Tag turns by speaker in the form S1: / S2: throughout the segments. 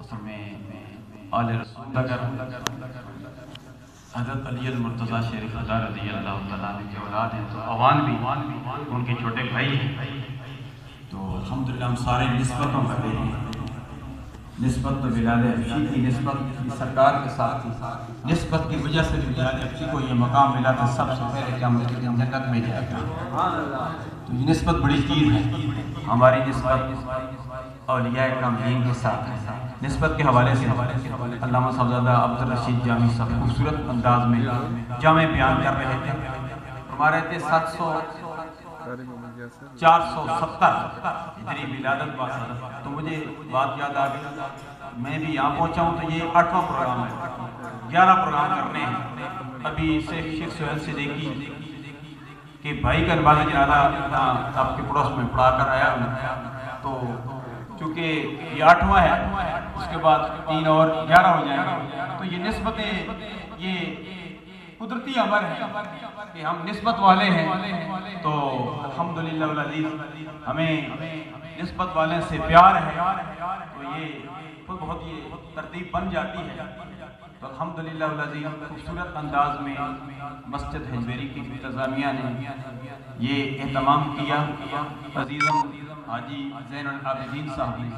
S1: اصل میں آل رسول اگر حضرت علی المرتضیٰ شریف خدا رضی اللہ تعالیٰ عنہ کے اولاد ہیں تو عوان بھی ان کے چھوٹے بھائی ہیں، تو الحمدللہ ہم سارے نسبتوں کا دے ہیں۔ نسبت تو بلال حبشی کی نسبت سرکار کے ساتھ تھی، نسبت کی وجہ سے بلال حبشی کو یہ مقام ملا کہ سب سے پہلے قیامت کے دن جنت میں جائے گا۔ تو یہ نسبت بڑی چیز ہے۔ ہماری نسبت اولیاء کاملین کے ساتھ ہے۔ نسبت کے حوالے سے علامہ صاحبزادہ عبدالرشید جامی صاحب خوبصورت انداز میں جامع بیان کر رہے تھے، فرما رہے تھے 470 ہجری ولادت باسد۔ تو مجھے بات یاد آ گئی، میں بھی یہاں پہنچا ہوں تو یہ 8واں پروگرام ہے، 11 پروگرام کرنے ہیں۔ ابھی شیخ سہیل سے دیکھی کہ بھائی کا نماز جنازہ آپ کے پڑوس میں پڑھا کر آیا ہوں، تو چونکہ یہ 8واں ہے، اس کے بعد 3 اور 11 ہو جائیں گے۔ تو یہ نسبتیں، یہ قدرتی امر ہے کہ ہم نسبت والے ہیں، تو الحمدللہ والعزیز ہمیں نسبت والے سے پیار ہے، تو یہ خود بہت یہ ترتیب بن جاتی ہے۔ تو الحمدللہ والعزیز خوبصورت انداز میں مسجد حجویری کی انتظامیہ نے یہ اہتمام کیا۔ عزیزم حاجی زین العابدین صاحب نے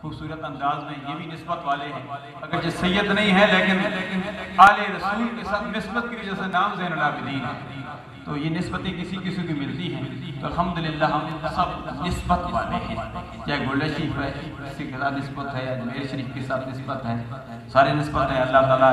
S1: خوبصورت انداز میں، یہ بھی نسبت والے ہیں، اگرچہ سید نہیں ہے لیکن آل رسول کے ساتھ نسبت کی وجہ سے نام زین العابدین ہے۔ تو یہ نسبتیں کسی کسی کی ملتی ہیں، تو الحمدللہ ہم سب نسبت والے ہیں، چاہے گولڈا شریف ہے اس کے ساتھ نسبت ہے، اجمیر شریف کے ساتھ نسبت ہے، سارے نسبت ہے۔ اللہ تعالیٰ